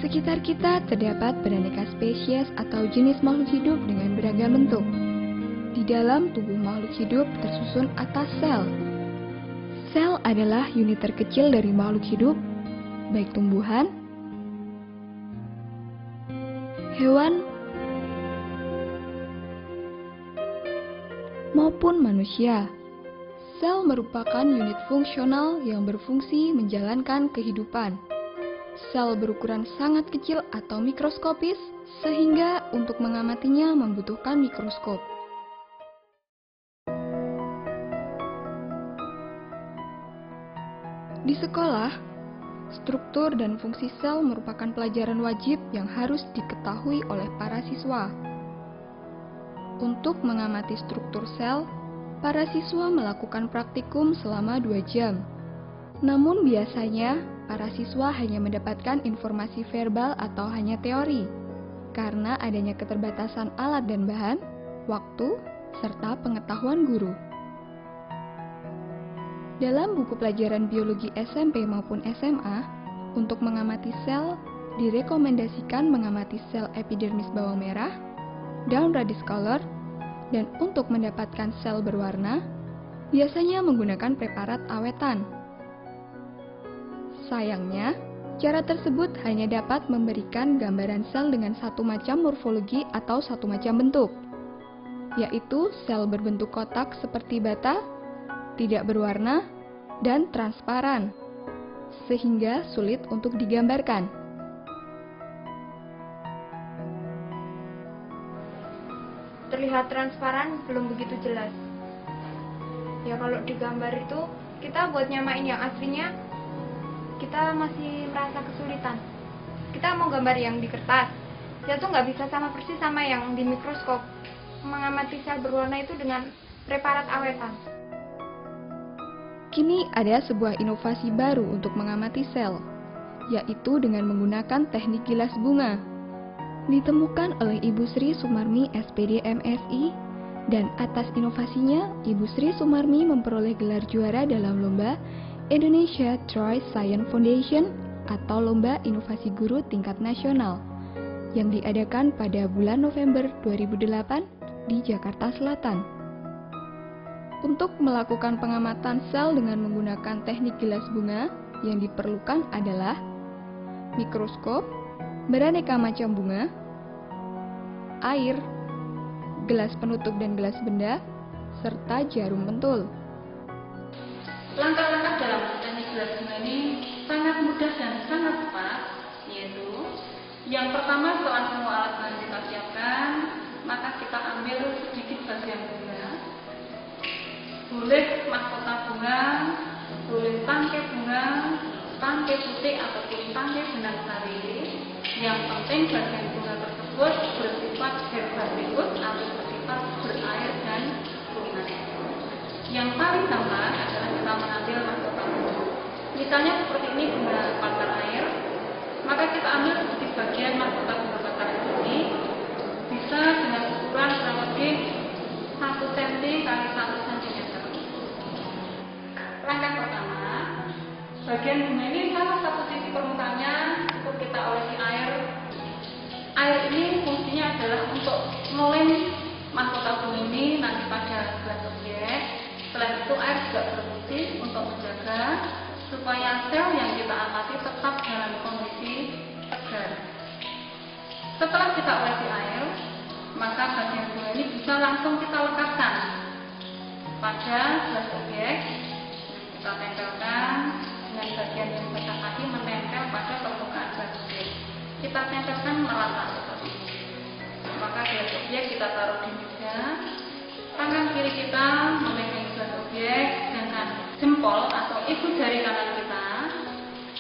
sekitar kita terdapat beraneka spesies atau jenis makhluk hidup dengan beragam bentuk. Di dalam tubuh makhluk hidup tersusun atas sel. Sel adalah unit terkecil dari makhluk hidup, baik tumbuhan, hewan, maupun manusia. Sel merupakan unit fungsional yang berfungsi menjalankan kehidupan. Sel berukuran sangat kecil atau mikroskopis, sehingga untuk mengamatinya membutuhkan mikroskop. Di sekolah, struktur dan fungsi sel merupakan pelajaran wajib yang harus diketahui oleh para siswa. Untuk mengamati struktur sel, para siswa melakukan praktikum selama 2 jam. Namun biasanya, para siswa hanya mendapatkan informasi verbal atau hanya teori, karena adanya keterbatasan alat dan bahan, waktu, serta pengetahuan guru. Dalam buku pelajaran biologi SMP maupun SMA, untuk mengamati sel, direkomendasikan mengamati sel epidermis bawang merah, daun radix color, dan untuk mendapatkan sel berwarna, biasanya menggunakan preparat awetan. Sayangnya, cara tersebut hanya dapat memberikan gambaran sel dengan satu macam morfologi atau satu macam bentuk, yaitu sel berbentuk kotak seperti bata, tidak berwarna, dan transparan, sehingga sulit untuk digambarkan. Terlihat transparan, belum begitu jelas. Ya kalau digambar itu, kita buat nyamain yang aslinya, kita masih merasa kesulitan. Kita mau gambar yang di kertas, dia tuh nggak bisa sama persis sama yang di mikroskop. Mengamati sel berwarna itu dengan preparat awetan. Kini ada sebuah inovasi baru untuk mengamati sel, yaitu dengan menggunakan teknik gilas bunga. Ditemukan oleh Ibu Sri Sumarmi SPD MSI, dan atas inovasinya, Ibu Sri Sumarmi memperoleh gelar juara dalam lomba Indonesia Troy Science Foundation atau Lomba Inovasi Guru Tingkat Nasional yang diadakan pada bulan November 2008 di Jakarta Selatan. Untuk melakukan pengamatan sel dengan menggunakan teknik gilas bunga, yang diperlukan adalah mikroskop, beraneka macam bunga, air, gelas penutup dan gelas benda, serta jarum pentul. Langkah-langkah dalam teknik gilas bunga ini sangat mudah dan sangat cepat, yaitu yang pertama setelah semua alat bahan kita siapkan, maka kita ambil sedikit bagian bunga. Boleh mahkota bunga, boleh tangkai bunga, tangkai putih ataupun tangkai benang sari. Yang penting bagian bunga tersebut bersifat herbaceous atau bersifat berair dan lunak. Yang paling gampang adalah kita mengambil mahkota bunga. Misalnya seperti ini bunga bakar air, maka kita ambil di bagian mahkota bunga bakar air ini, bisa dengan ukuran kurang lebih 1 cm kali 1 cm. Langkah pertama, bagian bunga ini salah satu sisi permukaannya cukup kita olesi air. Air ini fungsinya adalah untuk ngelem mahkota bunga ini nanti pada gelas objek. Selain itu, air juga berfungsi untuk menjaga supaya sel yang kita amati tetap dalam kondisi segar. Setelah kita olesi air, maka bagian bunga ini bisa langsung kita lekatkan pada gelas objek. Kita tempelkan dengan bagian yang basah tadi menempel pada permukaan gelas objek. Kita tempelkan merata seperti ini. Maka gelas objek kita taruh di meja. Tangan kiri kita memegang gelas objek dengan jempol atau ibu jari kanan kita.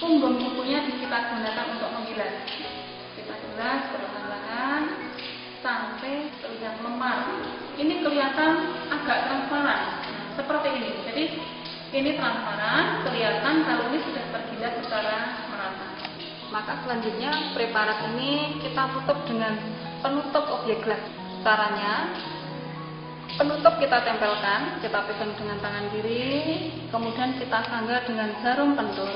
Punggung kukunya kita gunakan untuk menggilas. Kita gilas perlahan-lahan sampai terlihat memar. Ini kelihatan agak transparan, seperti ini. Jadi ini transparan, kelihatan kalau ini sudah tergilas secara merata. Maka selanjutnya preparat ini kita tutup dengan penutup objek gelas. Caranya, penutup kita tempelkan, kita pegang dengan tangan kiri, kemudian kita sangga dengan jarum pentul.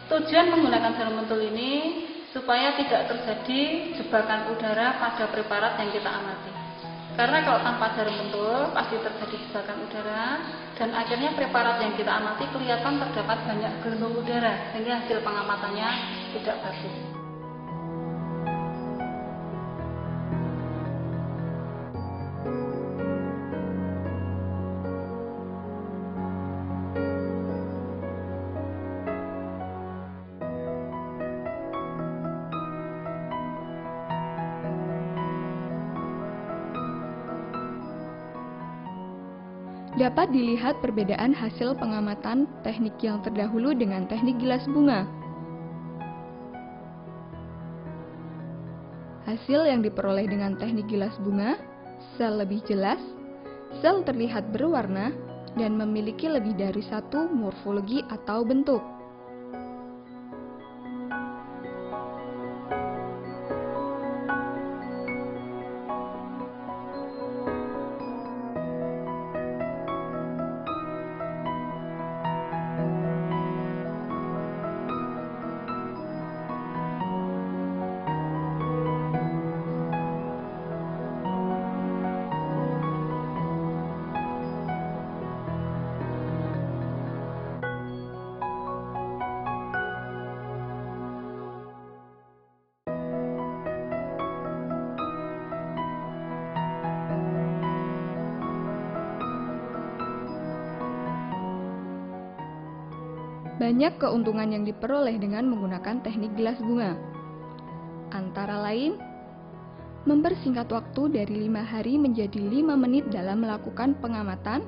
Tujuan menggunakan jarum pentul ini supaya tidak terjadi jebakan udara pada preparat yang kita amati. Karena kalau tanpa jarum pentul pasti terjadi jebakan udara dan akhirnya preparat yang kita amati kelihatan terdapat banyak gelembung udara sehingga hasil pengamatannya tidak bagus. Dapat dilihat perbedaan hasil pengamatan teknik yang terdahulu dengan teknik gilas bunga. Hasil yang diperoleh dengan teknik gilas bunga, sel lebih jelas, sel terlihat berwarna, dan memiliki lebih dari satu morfologi atau bentuk. Banyak keuntungan yang diperoleh dengan menggunakan teknik gilas bunga. Antara lain, mempersingkat waktu dari 5 hari menjadi 5 menit dalam melakukan pengamatan,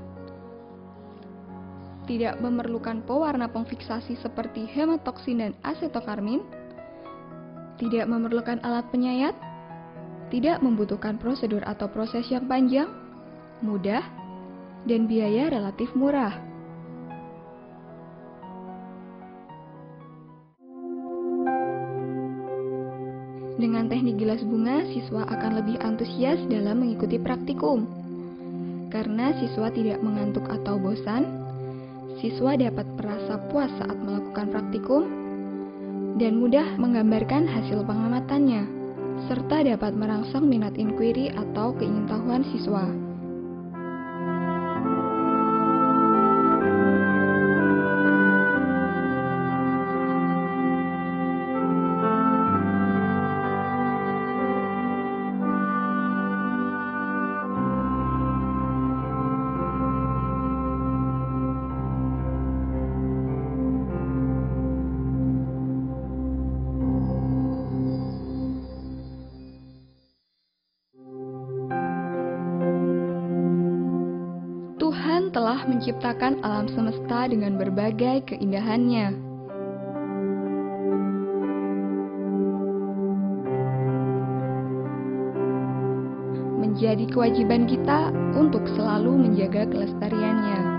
tidak memerlukan pewarna pengfiksasi seperti hematoksin dan asetokarmin, tidak memerlukan alat penyayat, tidak membutuhkan prosedur atau proses yang panjang, mudah, dan biaya relatif murah. Dengan teknik gilas bunga, siswa akan lebih antusias dalam mengikuti praktikum. Karena siswa tidak mengantuk atau bosan, siswa dapat merasa puas saat melakukan praktikum dan mudah menggambarkan hasil pengamatannya, serta dapat merangsang minat inquiry atau keingintahuan siswa. Tuhan telah menciptakan alam semesta dengan berbagai keindahannya. Menjadi kewajiban kita untuk selalu menjaga kelestariannya.